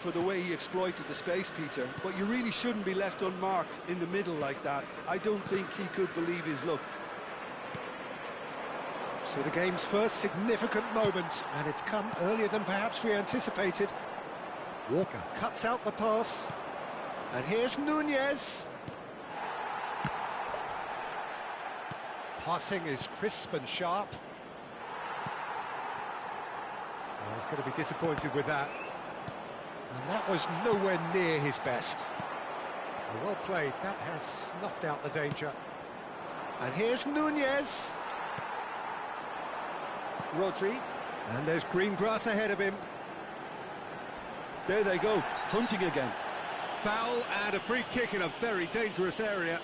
for the way he exploited the space, Peter, but you really shouldn't be left unmarked in the middle like that. I don't think he could believe his luck. So the game's first significant moment, and it's come earlier than perhaps we anticipated. Walker cuts out the pass, and here's Nunez. Passing is crisp and sharp. Well, he's going to be disappointed with that. And that was nowhere near his best. Well played, that has snuffed out the danger. And here's Nunez. Rodri. And there's green grass ahead of him. There they go, hunting again. Foul and a free kick in a very dangerous area.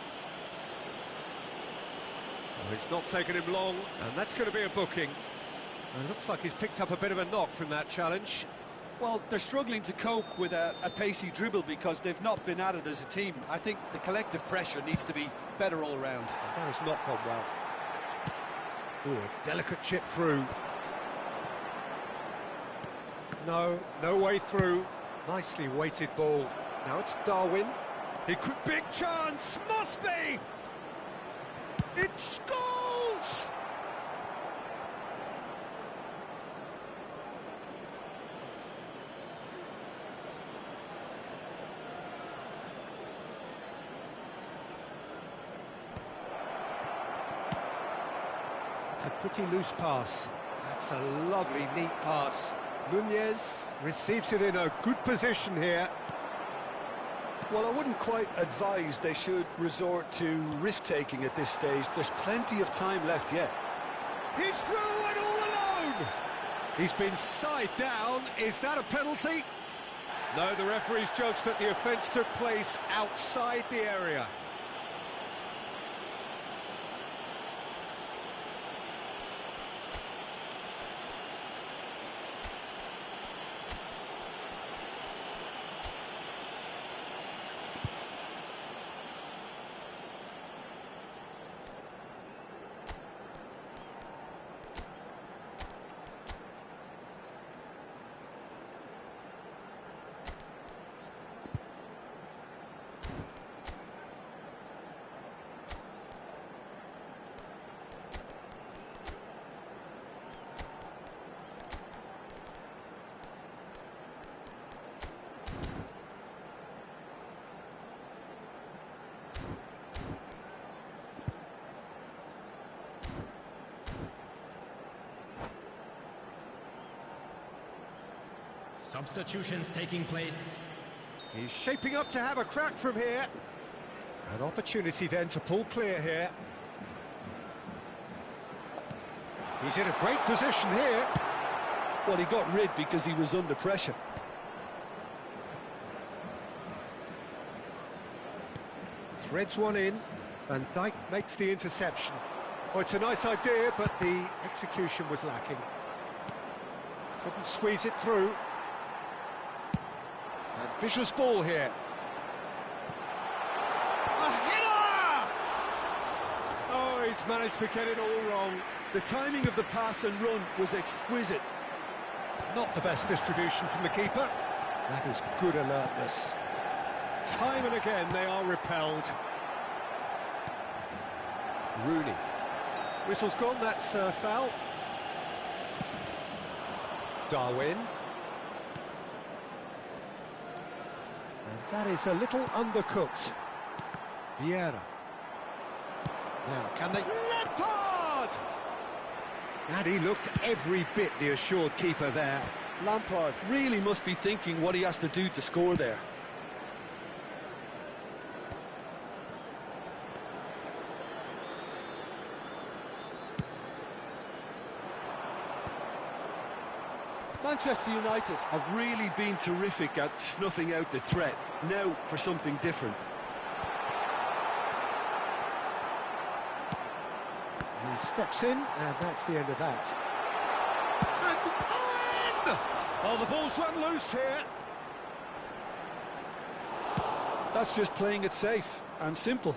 Oh, it's not taken him long, and that's going to be a booking. And it looks like he's picked up a bit of a knock from that challenge. Well, they're struggling to cope with a pacey dribble because they've not been at it as a team. I think the collective pressure needs to be better all round. That has not gone well. Ooh, a delicate chip through. No way through. Nicely weighted ball. Now it's Darwin. He could, big chance, must be! It's goals! It's a pretty loose pass. That's a lovely, neat pass. Nunez receives it in a good position here. Well, I wouldn't quite advise they should resort to risk-taking at this stage. There's plenty of time left yet. He's through and all alone! He's been side down. Is that a penalty? No, the referee's judged that the offence took place outside the area. Substitutions taking place. He's shaping up to have a crack from here. An opportunity then to pull clear here. He's in a great position here. Well, he got rid because he was under pressure. Threads one in, and Dijk makes the interception. Oh, it's a nice idea, but the execution was lacking. Couldn't squeeze it through. Ambitious ball here. A header! Oh, he's managed to get it all wrong. The timing of the pass and run was exquisite. Not the best distribution from the keeper. That is good alertness. Time and again they are repelled. Rooney. Whistle's gone, that's foul. Darwin. And that is a little undercooked. Vieira. Now, can they... Lampard! And he looked every bit the assured keeper there. Lampard really must be thinking what he has to do to score there. Manchester United have really been terrific at snuffing out the threat. Now for something different. He steps in, and that's the end of that. And in! Oh, the ball's run loose here. That's just playing it safe and simple.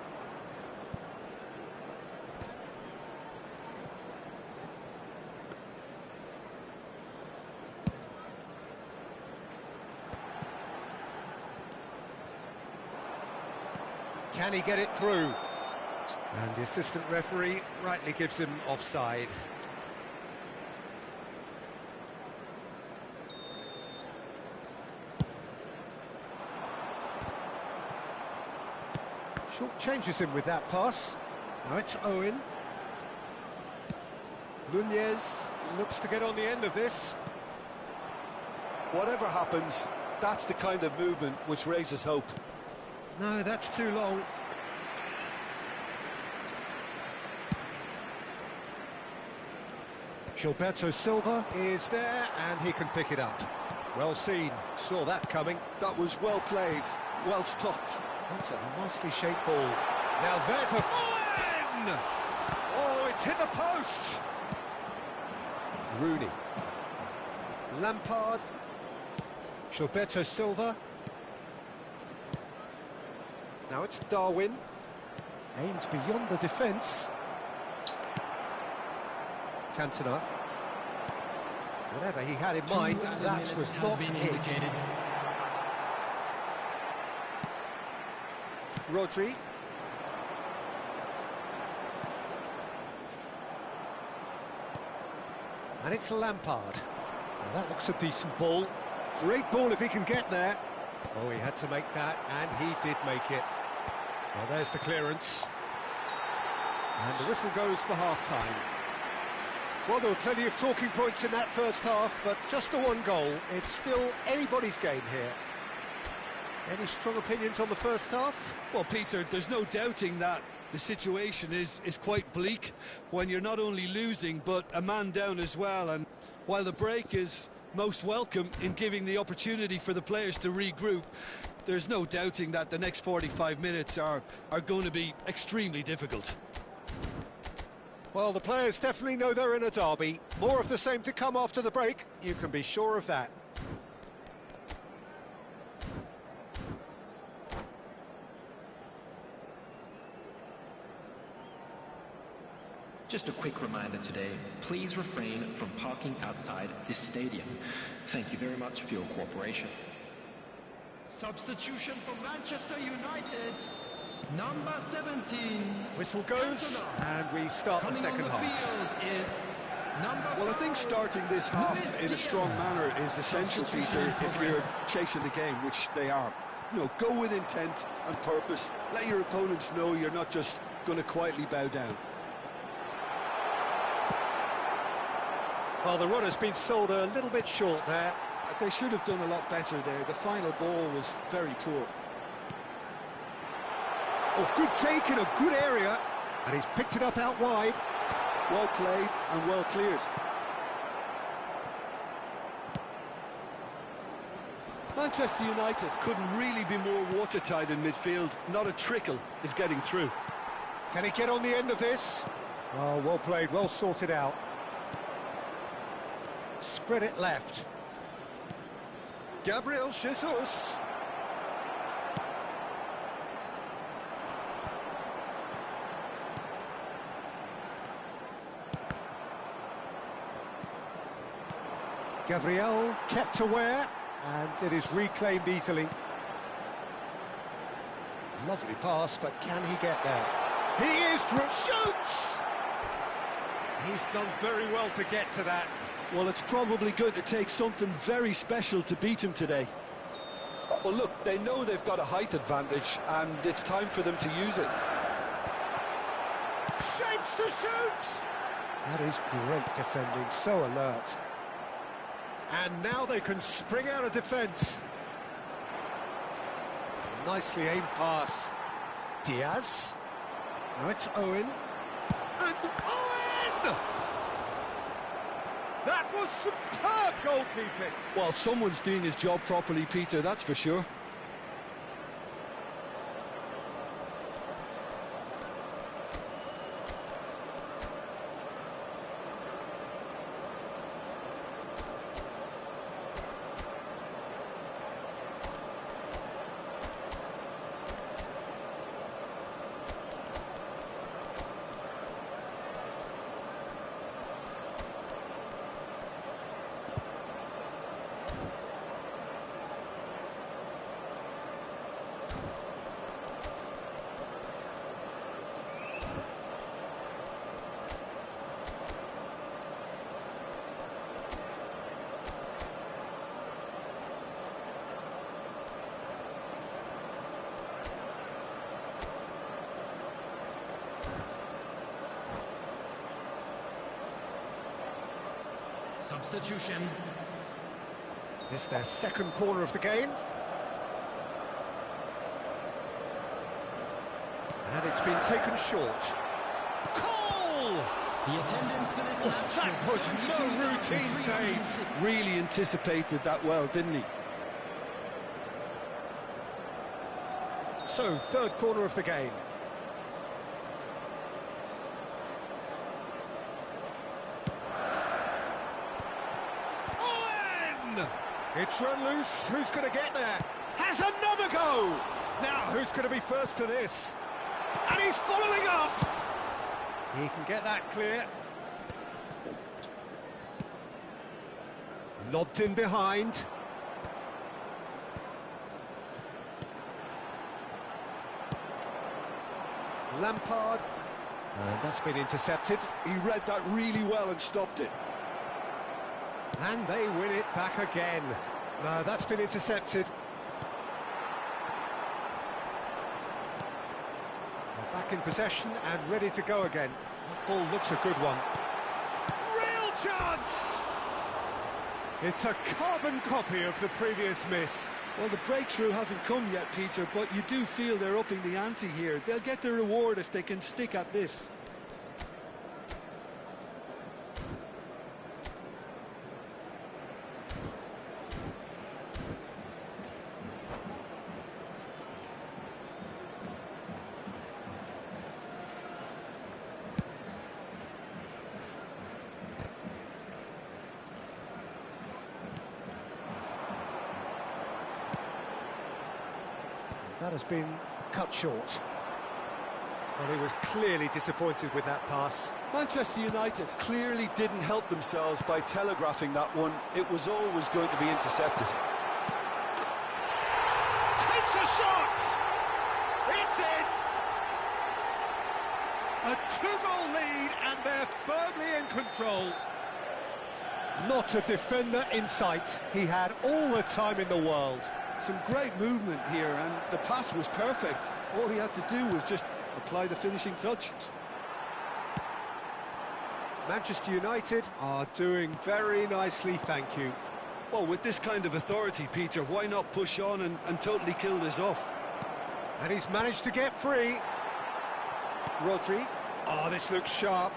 Can he get it through? And the assistant referee rightly gives him offside. Short changes him with that pass. Now it's Owen. Nunez looks to get on the end of this. Whatever happens, that's the kind of movement which raises hope. No, that's too long. Gilberto Silva is there, and he can pick it up. Well seen, saw that coming. That was well played, well stopped. That's a nicely shaped ball. Now there's a... Owen! Oh, it's hit the post! Rooney. Lampard. Gilberto Silva. Now it's Darwin. Aimed beyond the defence. Cantona. Whatever he had in mind, that was not it. Rodri. And it's Lampard. Now that looks a decent ball. Great ball if he can get there. Oh, he had to make that, and he did make it. Well, there's the clearance. And the whistle goes for half-time. Well, there were plenty of talking points in that first half, but just the one goal. It's still anybody's game here. Any strong opinions on the first half? Well, Peter, there's no doubting that the situation is quite bleak when you're not only losing, but a man down as well. And while the break is most welcome in giving the opportunity for the players to regroup, there's no doubting that the next 45 minutes are going to be extremely difficult. Well, the players definitely know they're in a derby. More of the same to come after the break, you can be sure of that. Just a quick reminder today, please refrain from parking outside this stadium. Thank you very much for your cooperation. Substitution for Manchester United, number 17. Whistle goes, and we start the second half. Well, I think starting this half in a strong manner is essential, Peter, if you're chasing the game, which they are. You know, go with intent and purpose. Let your opponents know you're not just going to quietly bow down. Well, the run has been sold a little bit short there. They should have done a lot better there. The final ball was very poor. Oh, good take in a good area. And he's picked it up out wide. Well played and well cleared. Manchester United couldn't really be more watertight in midfield. Not a trickle is getting through. Can he get on the end of this? Oh, well played, well sorted out. Spread it left. Gabriel Jesus. Gabriel kept aware, and it is reclaimed easily. Lovely pass, but can he get there? He is through. Shoots! He's done very well to get to that. Well, it's probably going to take something very special to beat him today. Well, look, they know they've got a height advantage, and it's time for them to use it. Shapes to shoot! That is great defending, so alert. And now they can spring out of defence. Nicely aimed pass. Diaz. Now it's Owen. And Owen! That was superb goalkeeping. Well, someone's doing his job properly, Peter, that's for sure. Substitution. It's their second corner of the game. And it's been taken short. Goal! The attendance for this match That was no routine save. Really anticipated that well, didn't he? So, third corner of the game. Owen! It's run loose. Who's going to get there? Has another go! Now, who's going to be first to this? And he's following up! He can get that clear. Lobbed in behind. Lampard. And that's been intercepted. He read that really well and stopped it. And they win it back again. No, that's been intercepted. They're back in possession and ready to go again. That ball looks a good one. Real chance! It's a carbon copy of the previous miss. Well, the breakthrough hasn't come yet, Peter, but you do feel they're upping the ante here. They'll get the reward if they can stick at this. That has been cut short. Well, he was clearly disappointed with that pass. Manchester United clearly didn't help themselves by telegraphing that one. It was always going to be intercepted. Takes a shot! It's in! A two-goal lead and they're firmly in control. Not a defender in sight. He had all the time in the world. Some great movement here, and the pass was perfect. All he had to do was just apply the finishing touch. Manchester United are doing very nicely, thank you. Well, with this kind of authority, Peter, why not push on and totally kill this off? And he's managed to get free. Rodri. Oh, this looks sharp.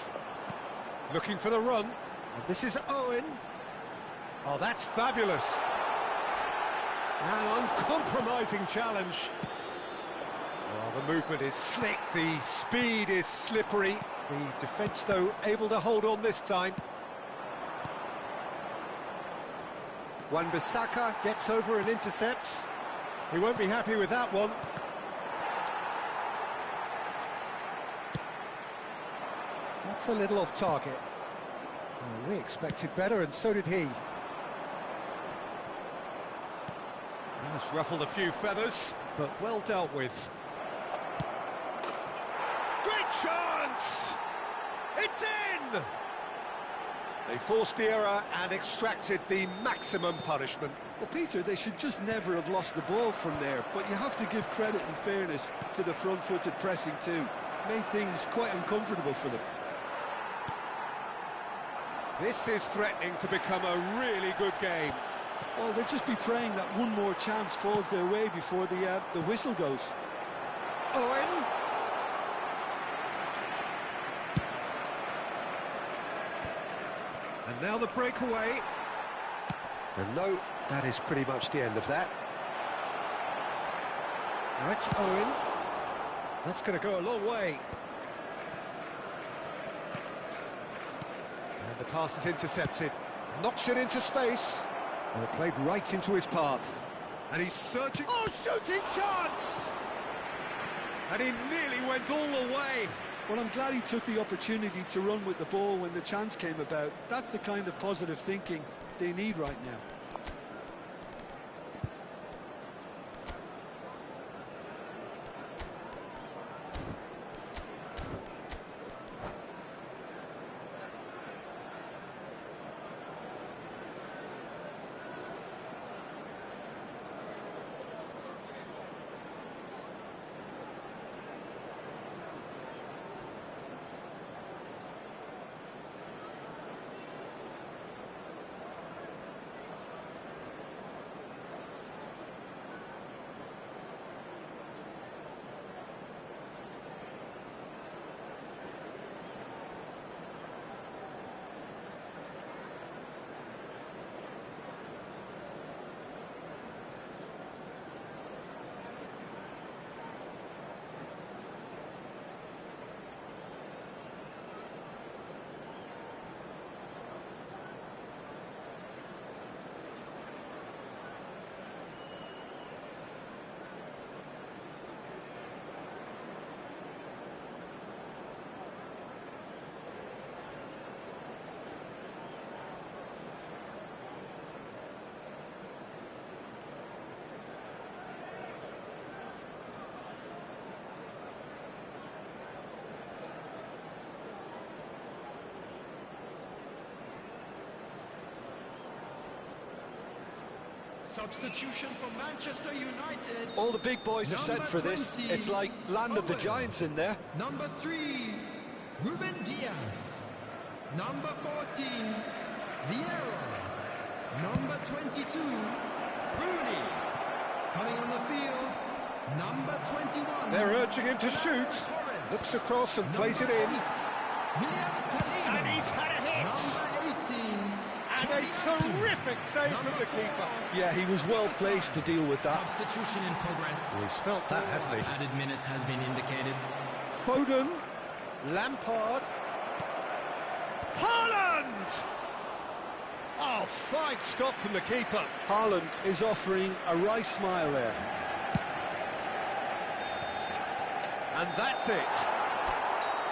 Looking for the run. And this is Owen. Oh, that's fabulous. An uncompromising challenge. Well, the movement is slick, the speed is slippery. The defence, though, able to hold on this time. Wan-Bissaka gets over and intercepts. He won't be happy with that one. That's a little off target. Oh, we expected better, and so did he. That's ruffled a few feathers, but well dealt with. Great chance! It's in! They forced the error and extracted the maximum punishment. Well, Peter, they should just never have lost the ball from there, but you have to give credit and fairness to the front-footed pressing too. Made things quite uncomfortable for them. This is threatening to become a really good game. Well, they'll just be praying that one more chance falls their way before the whistle goes. Owen. And now the breakaway. And no, that is pretty much the end of that. Now it's Owen. That's going to go a long way. And the pass is intercepted. Knocks it into space. And it played right into his path. And he's searching... Oh, shooting chance! And he nearly went all the way. Well, I'm glad he took the opportunity to run with the ball when the chance came about. That's the kind of positive thinking they need right now. Substitution for Manchester United. All the big boys are sent for this. 20, It's like land of the Owen. giants in there. Number 3, Ruben Diaz. Number 14, Vieira. Number 22, Rooney. Coming on the field, number 21. They're urging him to shoot. Torres. Looks across and plays it in. And he's had a hit. Number 18. And a terrific save from the keeper. Yeah, he was well placed to deal with that. Substitution in progress. Well, he's felt that, hasn't he? Added minute has been indicated. Foden. Lampard. Haaland! Oh, fine stop from the keeper. Haaland is offering a wry smile there. And that's it.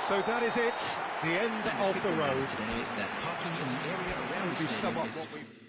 So that is it. The end of the road. Today, that parking in the area around Will be the somewhat stadium what is we...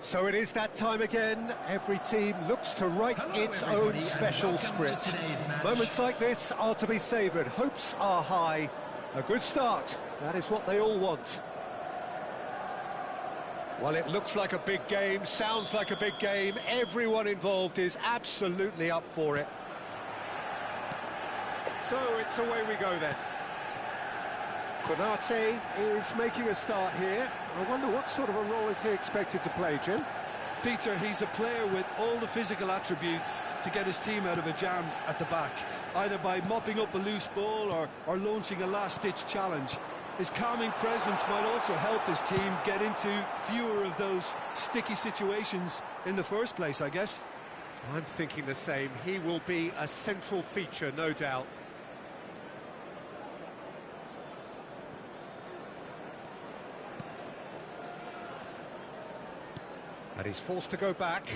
So it is that time again. Every team looks to write its own special script. Moments like this are to be savoured. Hopes are high. A good start. That is what they all want. Well, it looks like a big game, sounds like a big game. Everyone involved is absolutely up for it. So it's away we go then. Konate is making a start here. I wonder what sort of a role is he expected to play, Jim? Peter, he's a player with all the physical attributes to get his team out of a jam at the back, either by mopping up a loose ball or launching a last-ditch challenge. His calming presence might also help his team get into fewer of those sticky situations in the first place, I guess. I'm thinking the same. He will be a central feature, no doubt. And he's forced to go back.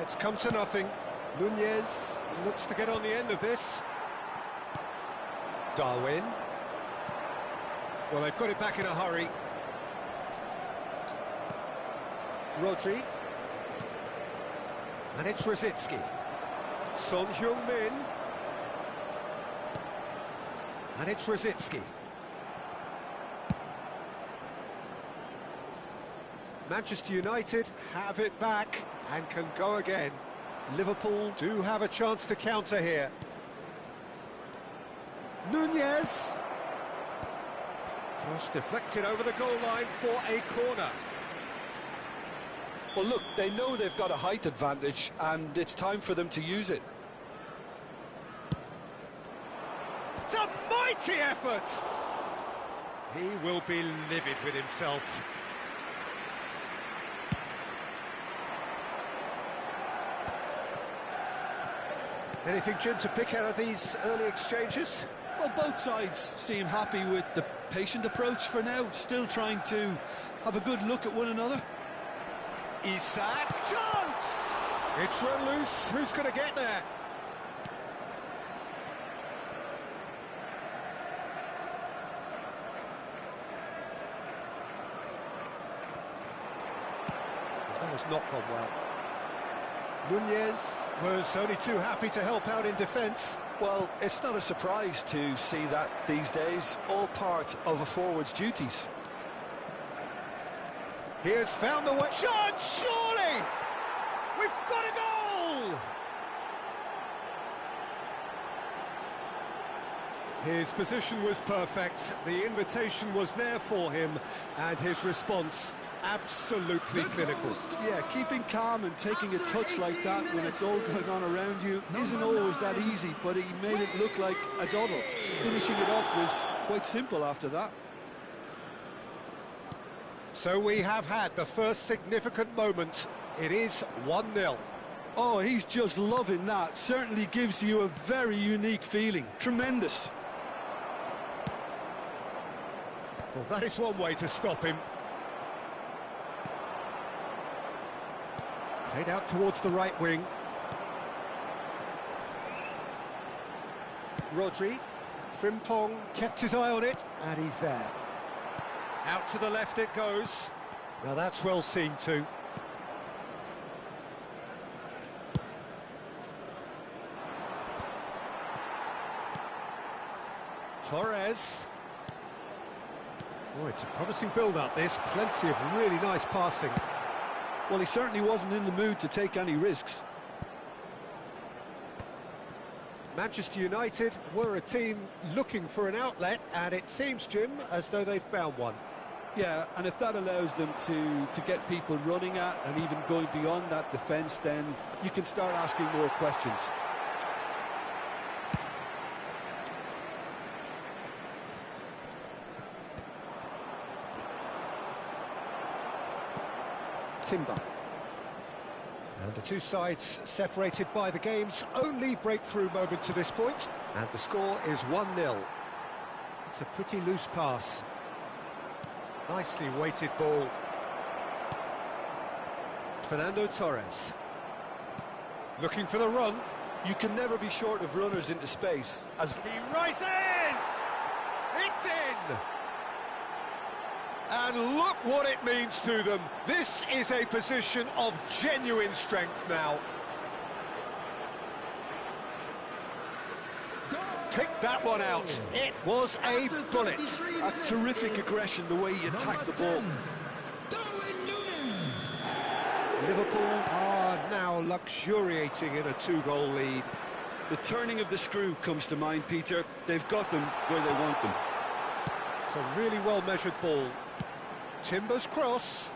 It's come to nothing. Nunez looks to get on the end of this. Darwin. Well, they've got it back in a hurry. Rodri. And it's Rosicki. Son Heung-min. And it's Rosicki. Manchester United have it back and can go again. Liverpool do have a chance to counter here. Nunez. Cross deflected over the goal line for a corner. Well, look, they know they've got a height advantage, and it's time for them to use it. It's a mighty effort! He will be livid with himself. Anything, Jim, to pick out of these early exchanges? Well, both sides seem happy with the patient approach for now, still trying to have a good look at one another. Isak, chance! It's run loose, who's going to get there? That has not gone well. Nunez was only too happy to help out in defence. Well, it's not a surprise to see that these days, all part of a forward's duties. He has found the way. Shot, surely! We've got a goal! His position was perfect, the invitation was there for him, and his response absolutely clinical. Yeah, keeping calm and taking a touch like that when it's all going on around you isn't always that easy, but he made it look like a doddle. Finishing it off was quite simple after that. So we have had the first significant moment. It is 1-0. Oh, he's just loving that. Certainly gives you a very unique feeling. Tremendous. Well, that is one way to stop him. Played out towards the right wing. Rodri. Frimpong kept his eye on it, and he's there. Out to the left it goes. Now that's well seen too. Torres. Oh, it's a promising build-up, this. Plenty of really nice passing. Well, he certainly wasn't in the mood to take any risks. Manchester United were a team looking for an outlet, and it seems, Jim, as though they've found one. Yeah, and if that allows them to get people running at and even going beyond that defence, then you can start asking more questions. Timber. And the two sides separated by the game's only breakthrough moment to this point. And the score is 1-0. It's a pretty loose pass. Nicely weighted ball. Fernando Torres. Looking for the run. You can never be short of runners into space. As he rises! It's in! And look what it means to them. This is a position of genuine strength now. Pick that one out. It was a bullet. That's terrific aggression, the way he attacked the ball. Liverpool are now luxuriating in a 2-goal lead. The turning of the screw comes to mind, Peter. They've got them where they want them. It's a really well-measured ball. Timber's cross.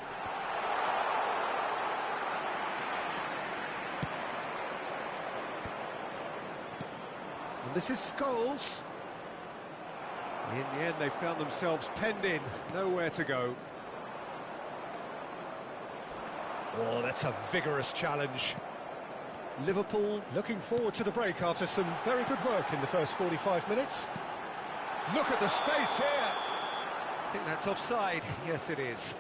And this is Scholes. In the end, they found themselves penned in, nowhere to go. Oh, that's a vigorous challenge. Liverpool looking forward to the break after some very good work in the first 45 minutes. Look at the space here. I think that's offside. Yes, it is.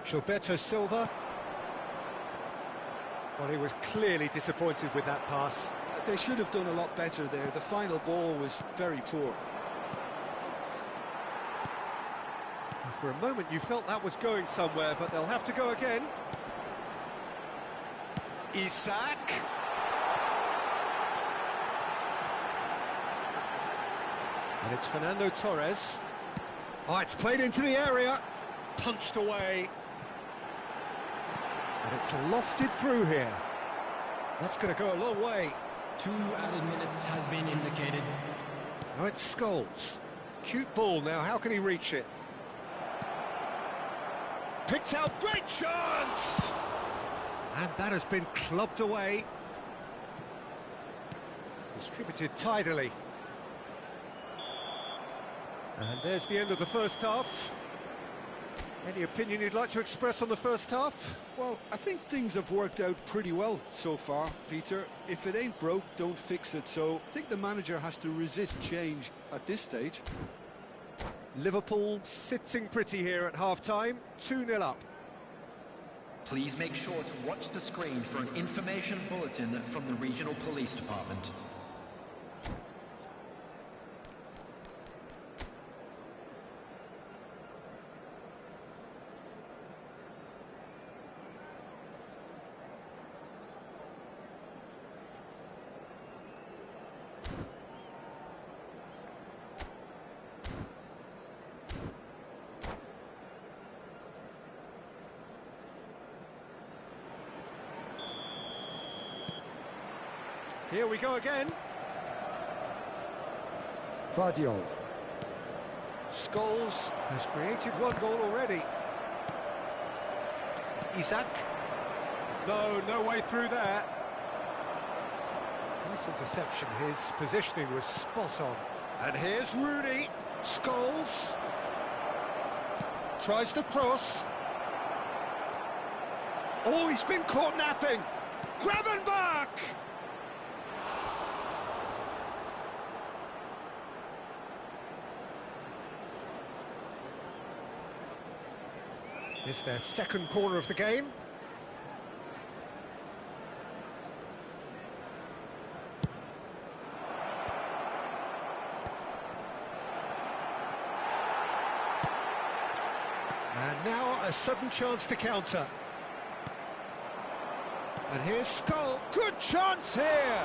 Gilberto Silva. Well, he was clearly disappointed with that pass. They should have done a lot better there. The final ball was very poor. For a moment you felt that was going somewhere, but they'll have to go again. Isak. And it's Fernando Torres. Oh, it's played into the area. Punched away. And it's lofted through here. That's going to go a long way. 2 added minutes has been indicated. Now it's Scholes. Cute ball now, how can he reach it? Picked out, great chance! And that has been clubbed away. Distributed tidily. And there's the end of the first half. Any opinion you'd like to express on the first half? Well, I think things have worked out pretty well so far, Peter. If it ain't broke, don't fix it. So I think the manager has to resist change at this stage. Liverpool sitting pretty here at half-time, 2-0 up. Please make sure to watch the screen for an information bulletin from the regional police department. Here we go again. Vardiol. Scholes has created 1 goal already. Isak. No way through there. Nice interception. His positioning was spot on. And here's Rooney. Scholes. Tries to cross. Oh, he's been caught napping. Gravenberch! It's their second corner of the game. And now a sudden chance to counter. And here's Scholes. Good chance here!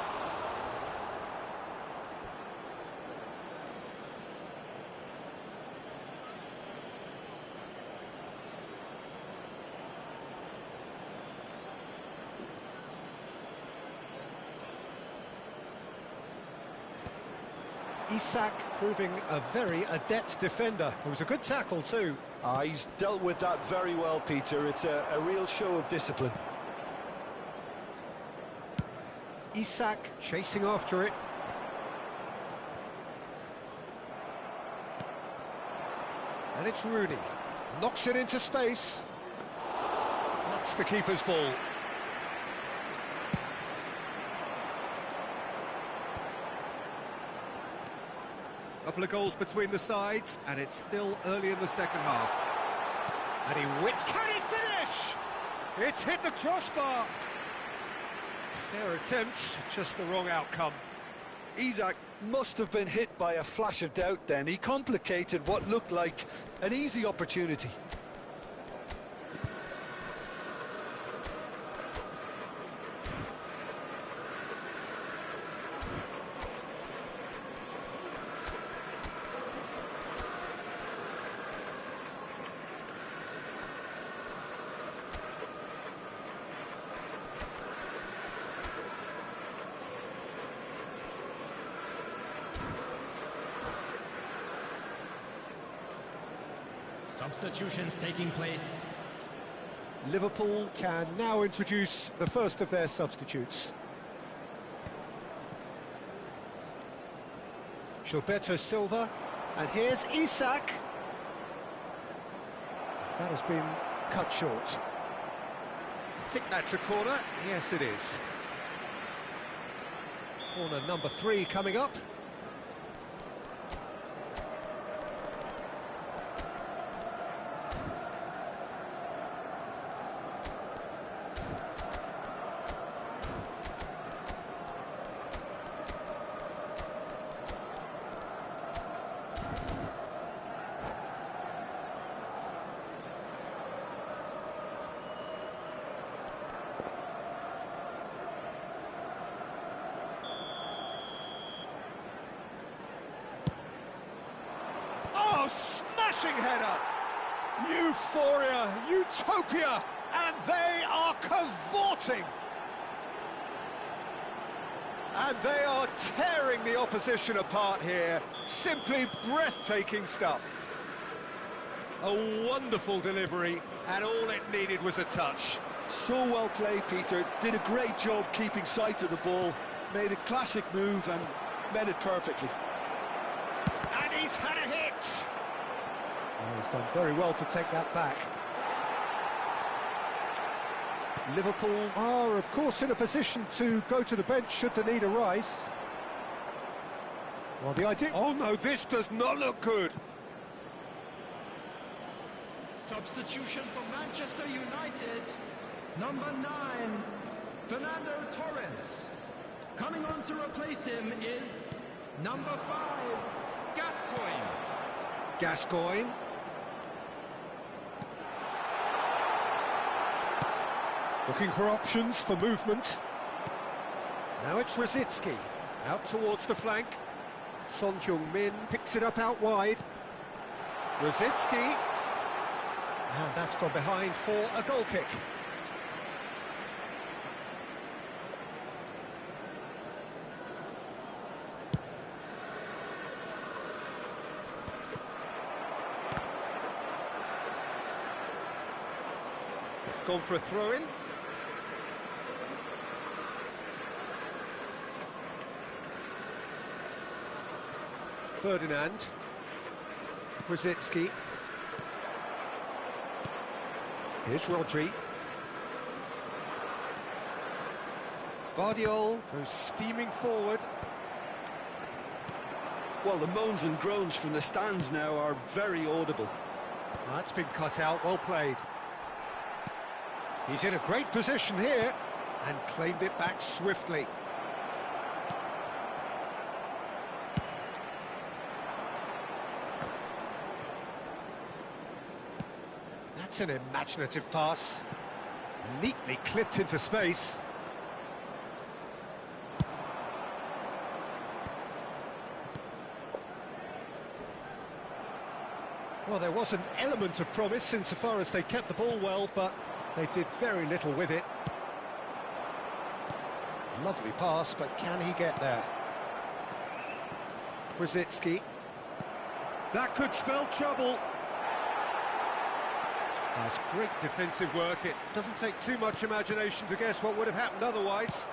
Isak proving a very adept defender. It was a good tackle too. He's dealt with that very well, Peter. It's a real show of discipline. Isak chasing after it. And it's Rooney. Knocks it into space. That's the keeper's ball. Couple of goals between the sides, and it's still early in the second half. And he whips. Can he finish? It's hit the crossbar. Fair attempt, just the wrong outcome. Isak must have been hit by a flash of doubt then. He complicated what looked like an easy opportunity. Substitutions taking place. Liverpool can now introduce the first of their substitutes. Gilberto Silva, and here's Isak. That has been cut short. I think that's a corner. Yes, it is. Corner number 3 coming up. Oh, smashing header! Euphoria, utopia, and they are cavorting! And they are tearing the opposition apart here. Simply breathtaking stuff. A wonderful delivery, and all it needed was a touch. So well played, Peter. Did a great job keeping sight of the ball. Made a classic move and met it perfectly. And he's had a hit! Oh, he's done very well to take that back. Liverpool are, of course, in a position to go to the bench should the need arise. Well, the idea... Oh, no, this does not look good. Substitution for Manchester United. Number 9, Fernando Torres. Coming on to replace him is number 5, Gascoigne. Gascoigne. Looking for options for movement. Now it's Rosicky, out towards the flank. Son Heung-min picks it up out wide. Rosicky. And that's gone behind for a goal kick. It's gone for a throw-in. Ferdinand. Rosicky. Here's Rodri. Guardiola goes steaming forward. Well, the moans and groans from the stands now are very audible. That's been cut out, well played. He's in a great position here and claimed it back swiftly. That's an imaginative pass. Neatly clipped into space. Well, there was an element of promise insofar as they kept the ball well, but they did very little with it. Lovely pass, but can he get there? Rosicky. That could spell trouble. That's great defensive work. It doesn't take too much imagination to guess what would have happened otherwise.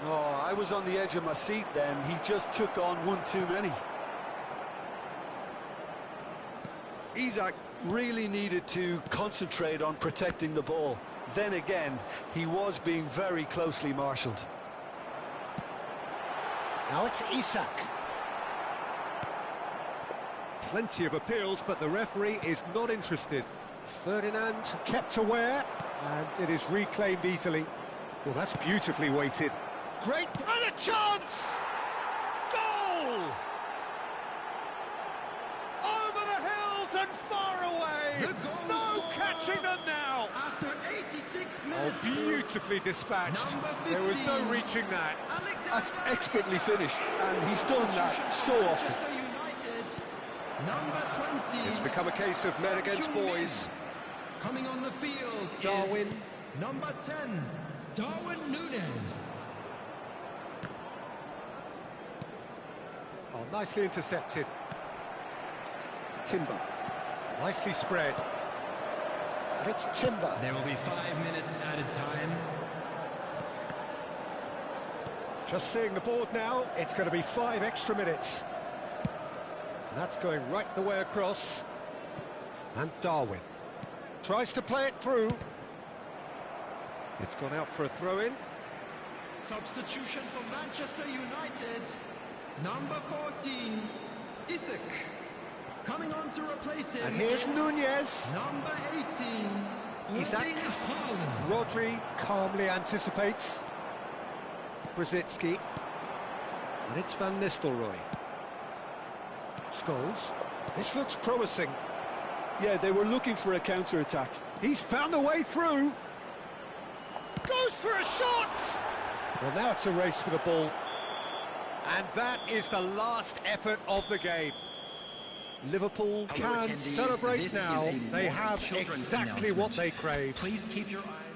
Oh, I was on the edge of my seat then. He just took on one too many. Isak really needed to concentrate on protecting the ball. Then again, he was being very closely marshalled. Now it's Isak. Plenty of appeals, but the referee is not interested. Ferdinand kept aware, And it is reclaimed easily. Well, that's beautifully weighted. Great, and a chance! Goal! Over the hills and far away! No catching them now! After 86 minutes. Oh, beautifully dispatched. There was no reaching that. That's expertly finished, and he's done that so often. Number 20. It's become a case of men against boys. Coming on the field Darwin. is number 10, Darwin Núñez. Oh, nicely intercepted. Timber. Nicely spread. And it's Timber. There will be 5 minutes added time. Just seeing the board now, it's going to be 5 extra minutes. And that's going right the way across. And Darwin tries to play it through. It's gone out for a throw-in. Substitution for Manchester United. Number 14, Isak. Coming on to replace him. And here's Núñez. Number 18, Isak. Erling Haaland. Rodri calmly anticipates. Brzezinski. And it's Van Nistelrooy. Scholes. This looks promising. Yeah, they were looking for a counter-attack. He's found a way through. Goes for a shot! Well, now it's a race for the ball. And that is the last effort of the game. Liverpool can celebrate now. They have exactly what they craved. Please keep your eyes.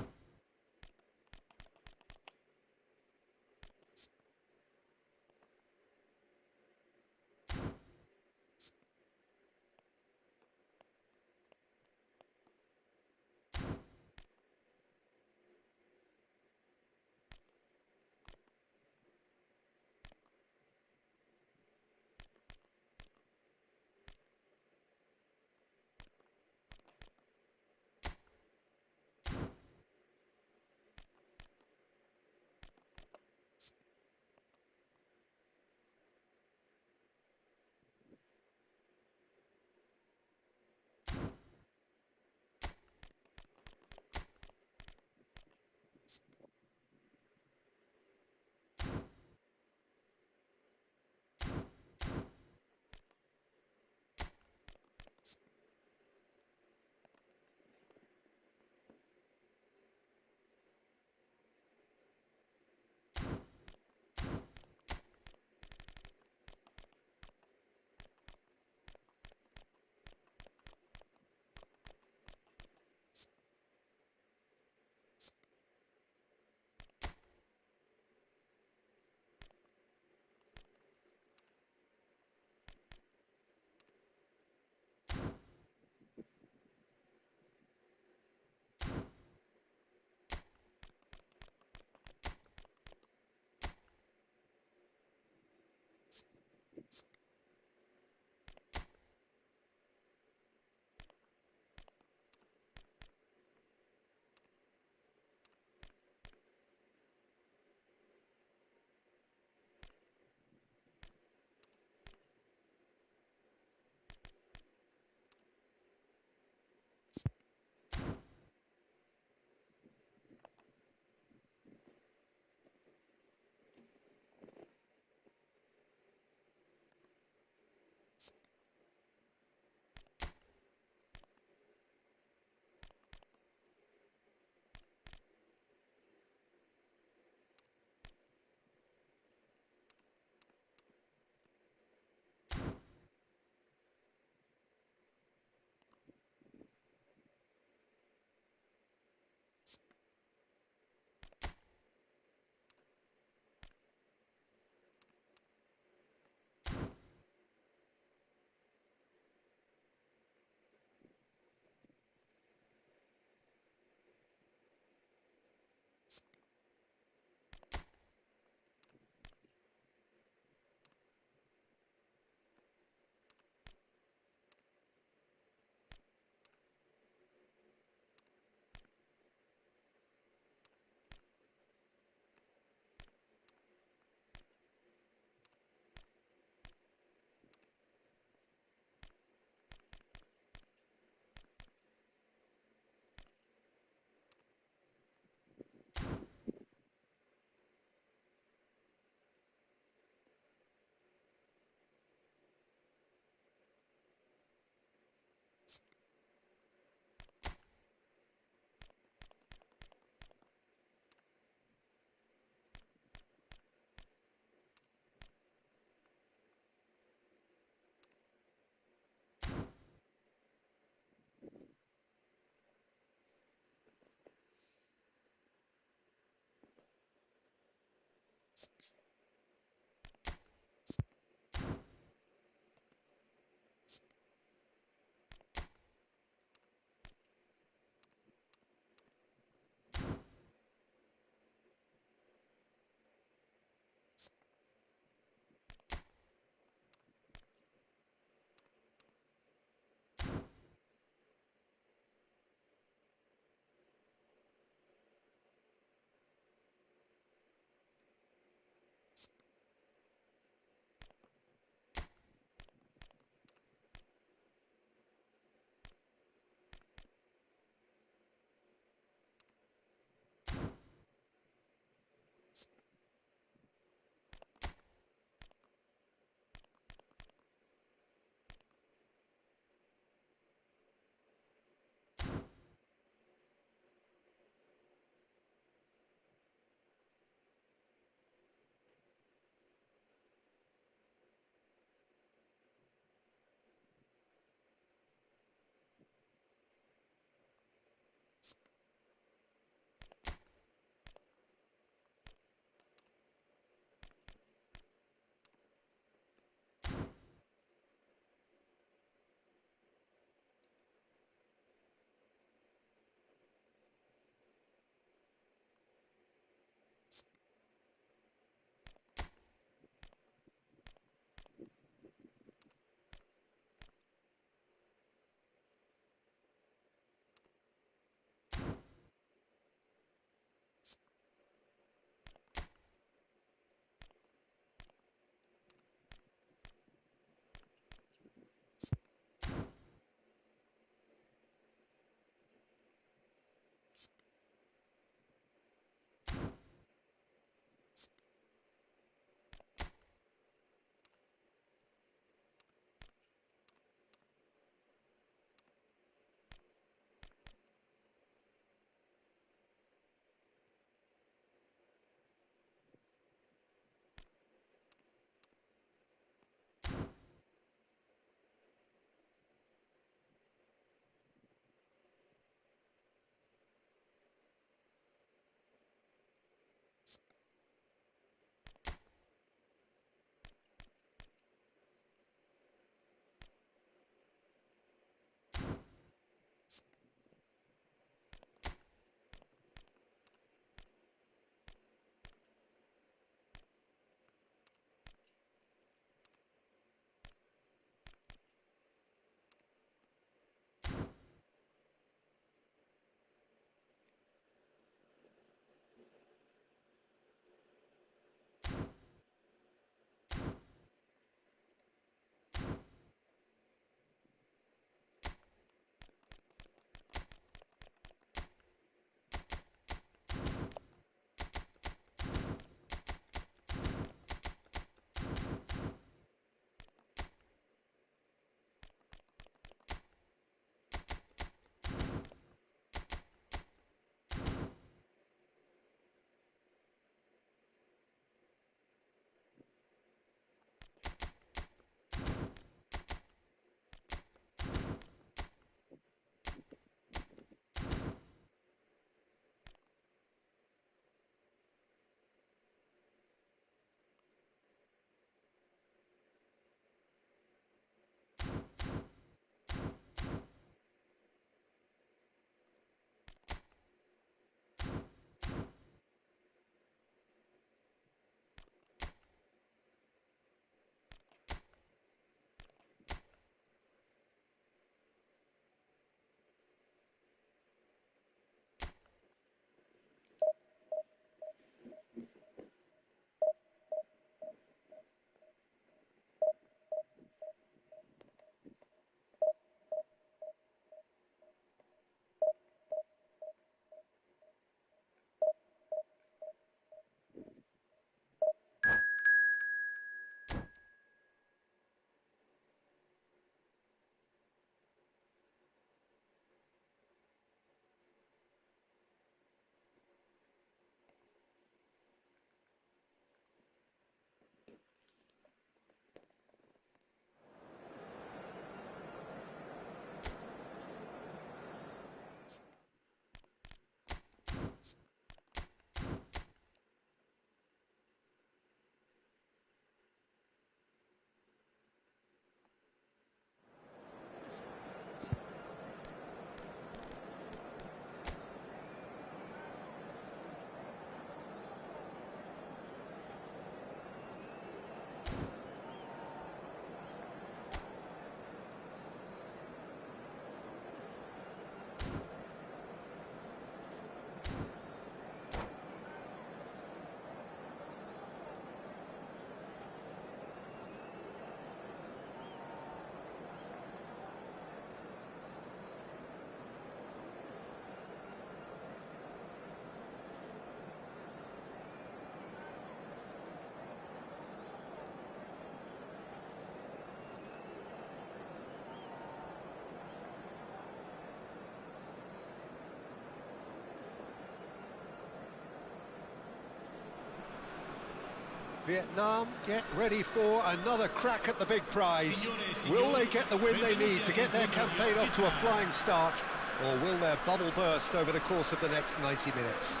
Vietnam get ready for another crack at the big prize. Will they get the win they need to get their campaign off to a flying start, or will their bubble burst over the course of the next 90 minutes?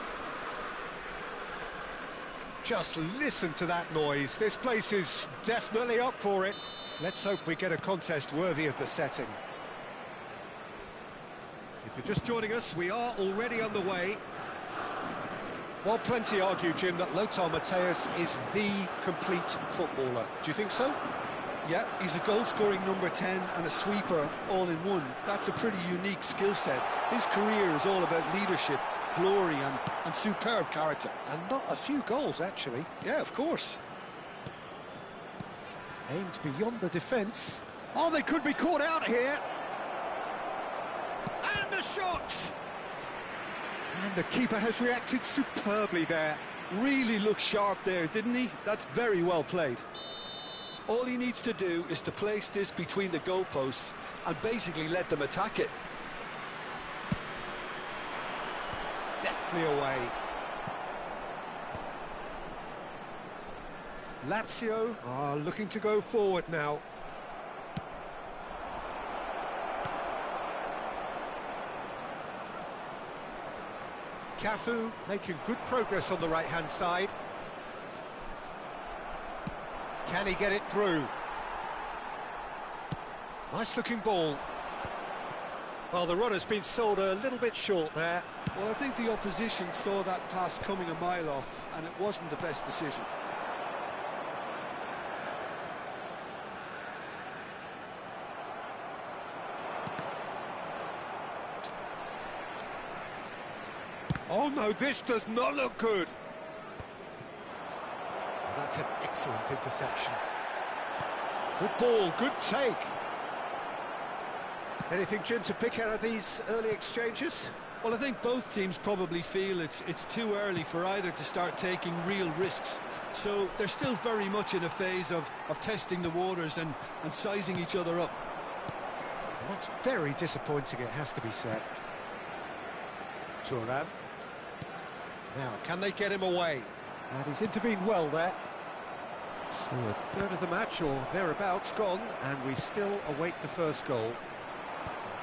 Just listen to that noise. This place is definitely up for it. Let's hope we get a contest worthy of the setting. If you're just joining us, we are already underway. Well, plenty argue, Jim, that Lothar Matthäus is the complete footballer. Do you think so? Yeah, he's a goal-scoring number 10 and a sweeper all in one. That's a pretty unique skill set. His career is all about leadership, glory and superb character. And not a few goals, actually. Yeah, of course. Aimed beyond the defence. Oh, they could be caught out here. And the shot! And the keeper has reacted superbly there. Really looked sharp there, didn't he? That's very well played. All he needs to do is to place this between the goalposts and basically let them attack it. Deftly away. Lazio are looking to go forward now. Cafu making good progress on the right-hand side. Can he get it through? Nice-looking ball. Well, the runner's been sold a little bit short there. Well, I think the opposition saw that pass coming a mile off, and it wasn't the best decision. Oh no, this does not look good. That's an excellent interception. Good ball, good take. Anything, Jim, to pick out of these early exchanges? Well, I think both teams probably feel it's too early for either to start taking real risks. So they're still very much in a phase of testing the waters and sizing each other up. And that's very disappointing, it has to be said. Thuram. Now, can they get him away? And he's intervened well there. So a third of the match, or thereabouts, gone, and we still await the first goal.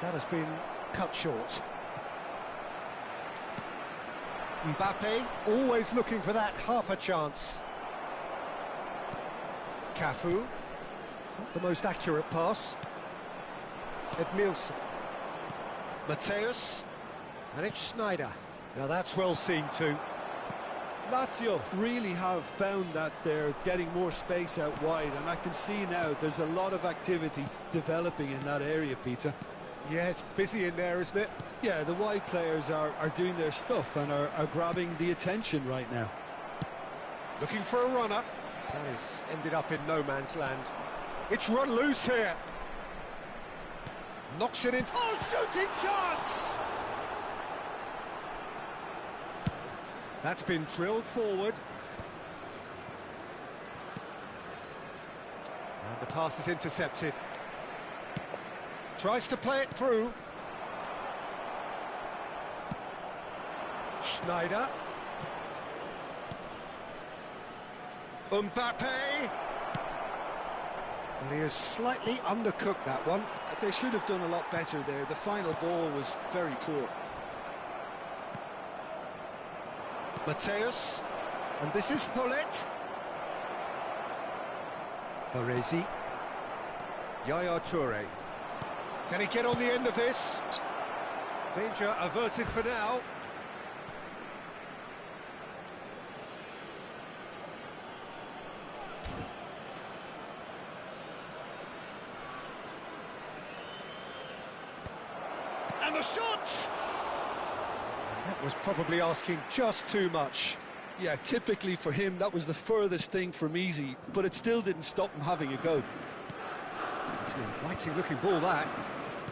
That has been cut short. Mbappe, always looking for that half a chance. Cafu, not the most accurate pass. Edmilson. Matthäus. And it's Schneider. Now that's well seen too. Lazio really have found that they're getting more space out wide, and I can see now there's a lot of activity developing in that area, Peter. Yeah, it's busy in there, isn't it? Yeah, the wide players are doing their stuff and are grabbing the attention right now. Looking for a runner. That has ended up in no man's land. It's run loose here. Knocks it in. Oh, shooting chance! That's been drilled forward. And the pass is intercepted. Tries to play it through. Schneider. Mbappe. And he has slightly undercooked that one. They should have done a lot better there. The final ball was very poor. Matthäus, and this is Hullet. Baresi. Yaya Toure. Can he get on the end of this? Danger averted for now. And the shot! That was probably asking just too much. Yeah, typically for him, that was the furthest thing from easy, but it still didn't stop him having a go. It's an inviting looking ball, that.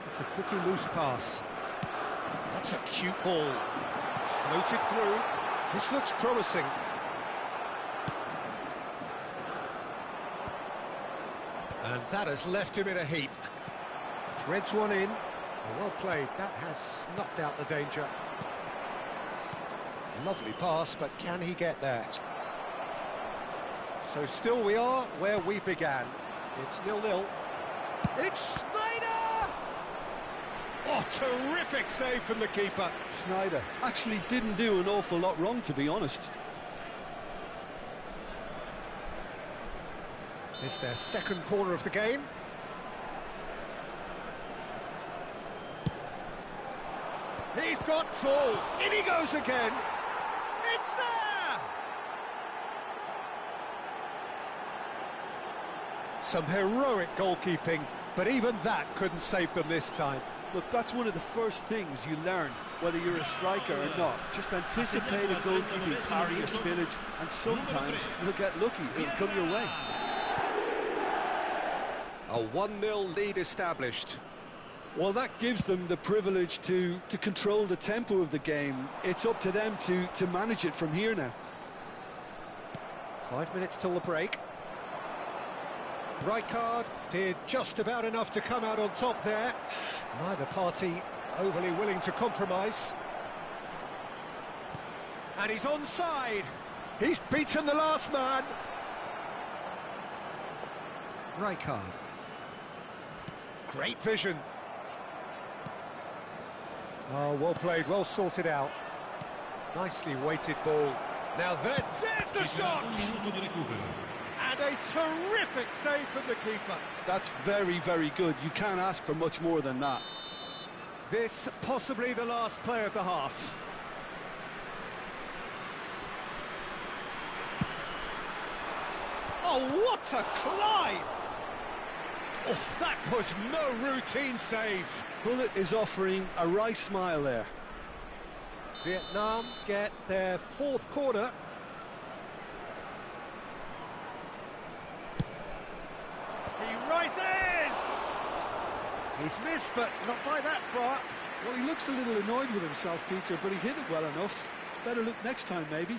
It's a pretty loose pass. That's a cute ball. Floated through. This looks promising. And that has left him in a heap. Threads one in. Well played. That has snuffed out the danger. Lovely pass, but can he get there? So still we are where we began. It's 0-0. It's Snyder! Oh, terrific save from the keeper. Snyder actually didn't do an awful lot wrong, to be honest. It's their second corner of the game. He's got full. In he goes again. It's there! Some heroic goalkeeping, but even that couldn't save them this time. Look, that's one of the first things you learn, whether you're a striker or not. Just anticipate a goalkeeping parry or spillage, and sometimes you'll get lucky. It'll come your way. A 1-0 lead established. Well, that gives them the privilege to control the tempo of the game. It's up to them to manage it from here now. 5 minutes till the break. Rijkaard did just about enough to come out on top there. Neither party overly willing to compromise. And he's onside. He's beaten the last man. Rijkaard. Great vision. Oh, well played, well sorted out. Nicely weighted ball. Now there's the shot! And a terrific save from the keeper. That's very, very good. You can't ask for much more than that. This possibly the last play of the half. Oh, what a climb! Oh, that was no routine save. Bullet is offering a right smile there. Vietnam get their fourth corner. He rises! He's missed, but not by that far. Well, he looks a little annoyed with himself, Peter, but he hit it well enough. Better look next time, maybe.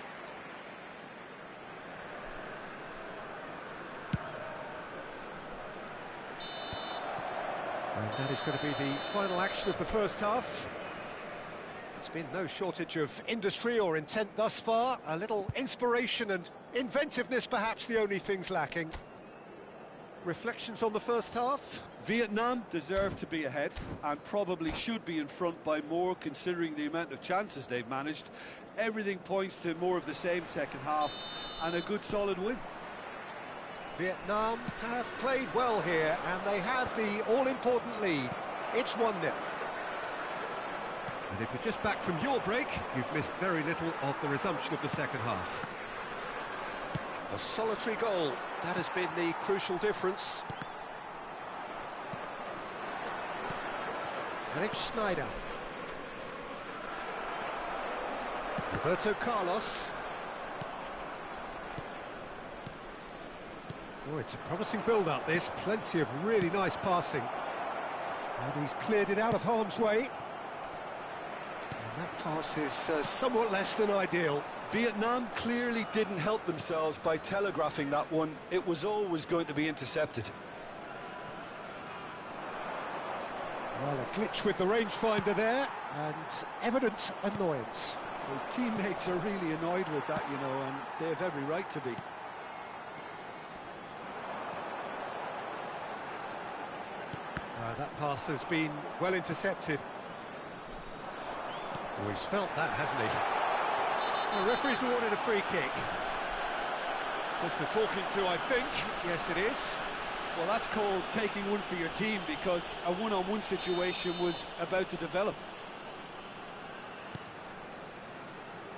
And that is going to be the final action of the first half. There's been no shortage of industry or intent thus far. A little inspiration and inventiveness, perhaps the only things lacking. Reflections on the first half? Vietnam deserve to be ahead and probably should be in front by more, considering the amount of chances they've managed. Everything points to more of the same second half and a good solid win. Vietnam have played well here, and they have the all-important lead. It's 1-0. And if you're just back from your break, you've missed very little of the resumption of the second half. A solitary goal, that has been the crucial difference. And it's Snyder. Roberto Carlos. Oh, it's a promising build-up, this. Plenty of really nice passing. And he's cleared it out of harm's way. And that pass is somewhat less than ideal. Vietnam clearly didn't help themselves by telegraphing that one. It was always going to be intercepted. Well, a glitch with the rangefinder there, and evident annoyance. His teammates are really annoyed with that, you know, and they have every right to be. That pass has been well intercepted. Oh, he's felt that, hasn't he? The referee's awarded a free kick. Just the talking to, I think. Yes, it is. Well, that's called taking one for your team, because a one-on-one situation was about to develop.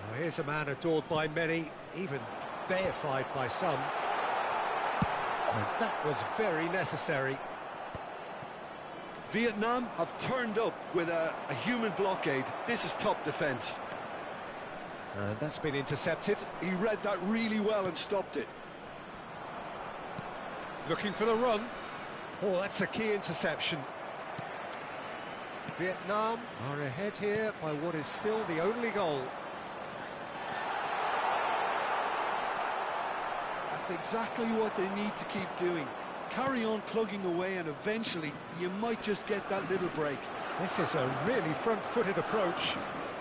Oh, here's a man adored by many, even deified by some. And that was very necessary. Vietnam have turned up with a human blockade. This is top defence. And that's been intercepted. He read that really well and stopped it. Looking for the run. Oh, that's a key interception. Vietnam are ahead here by what is still the only goal. That's exactly what they need to keep doing. Carry on plugging away, and eventually you might just get that little break. This is a really front-footed approach.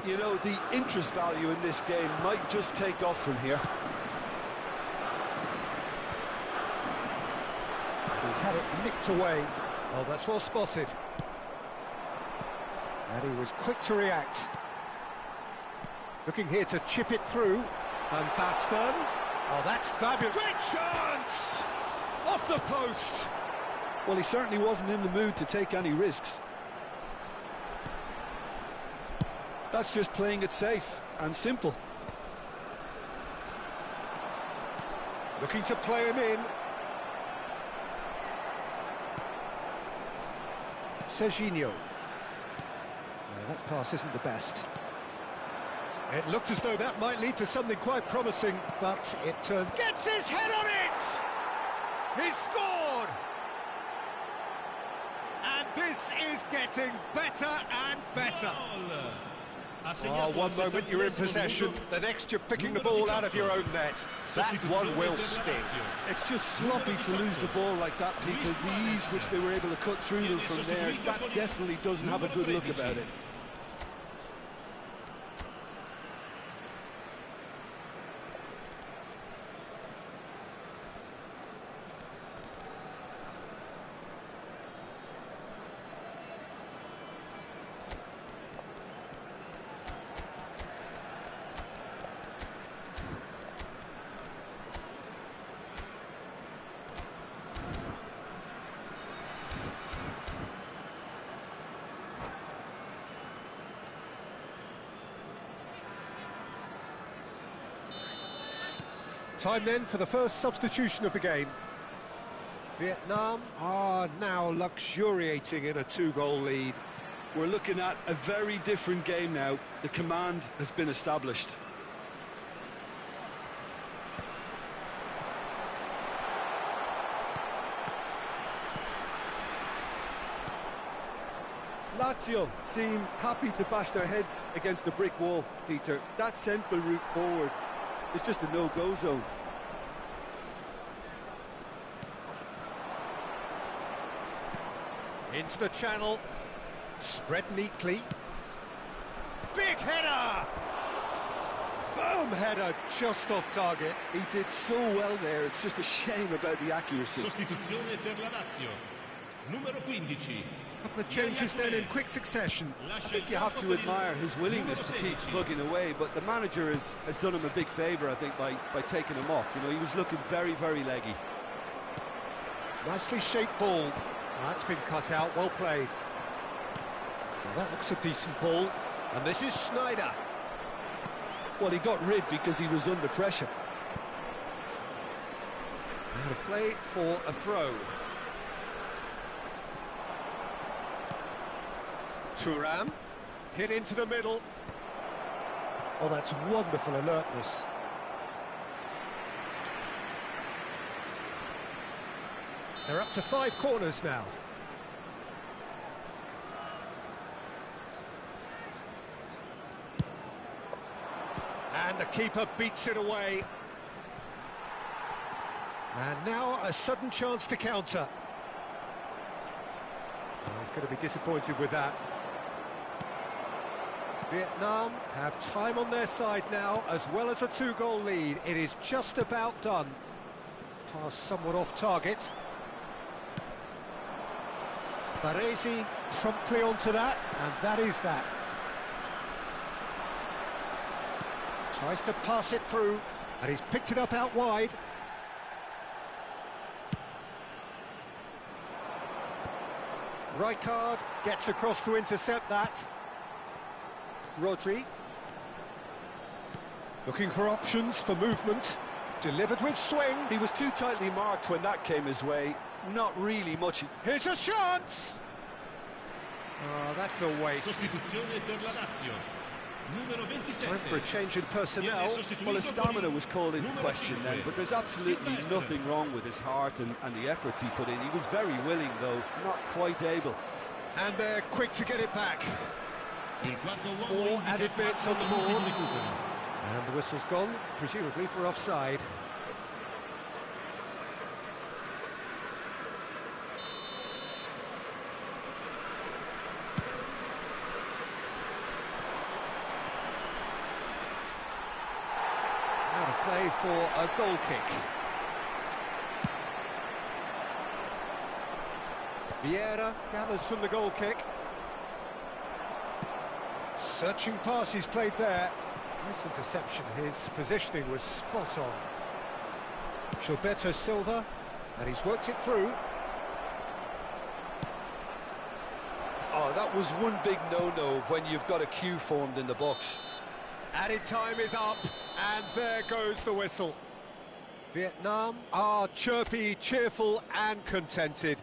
You know, the interest value in this game might just take off from here. had it nicked away. Oh, that's well spotted. And he was quick to react. Looking here to chip it through. And Baston. Oh, that's fabulous. Great chance! Off the post! Well, he certainly wasn't in the mood to take any risks. That's just playing it safe and simple. Looking to play him in. Serginho. No, that pass isn't the best. It looked as though that might lead to something quite promising, but it turned... Gets his head on it! He's scored! And this is getting better and better. Oh, one moment you're in possession, the next you're picking the ball out of your own net. That one will sting. It's just sloppy to lose the ball like that, Peter. The ease which they were able to cut through them from there, that definitely doesn't have a good look about it. Time then for the first substitution of the game. Vietnam are now luxuriating in a 2-goal lead. We're looking at a very different game now. The command has been established. Lazio seem happy to bash their heads against the brick wall, Peter. That central route forward is just a no-go zone. Into the channel, spread neatly. Big header! Firm header, just off target. He did so well there, it's just a shame about the accuracy. Sostituzione per la Lazio. Numero 15. Couple of changes then in quick succession. I think you have to admire his willingness to keep plugging away, but the manager has done him a big favour, I think, by taking him off. You know, he was looking very, very leggy. Nicely shaped ball. That's been cut out, well played. Well, that looks a decent ball. And this is Sneijder. Well, he got rid because he was under pressure. Out of play for a throw. Thuram, hit into the middle. Oh, that's wonderful alertness. They're up to 5 corners now. And the keeper beats it away. And now a sudden chance to counter. Oh, he's going to be disappointed with that. Vietnam have time on their side now, as well as a 2-goal lead. It is just about done. Pass somewhat off target. Baresi promptly onto that, and that is that. Tries to pass it through, and he's picked it up out wide. Rijkaard gets across to intercept that. Rodri. Looking for options for movement. Delivered with swing. He was too tightly marked when that came his way. Not really much. Here's a chance! Oh, that's a waste. Sostituzione per la Lazio. Numero 27. Time for a change in personnel. Well, his stamina was called into question then, but there's absolutely nothing wrong with his heart and the efforts he put in. He was very willing, though, not quite able. And they're quick to get it back. 4 added minutes on the board. And the whistle's gone, presumably for offside. Out of play for a goal kick. Vieira gathers from the goal kick. Searching pass he's played there. Nice interception, his positioning was spot on. Gilberto Silva, and he's worked it through. Oh, that was one big no-no when you've got a queue formed in the box. Added time is up, and there goes the whistle. Vietnam are chirpy, cheerful and contented.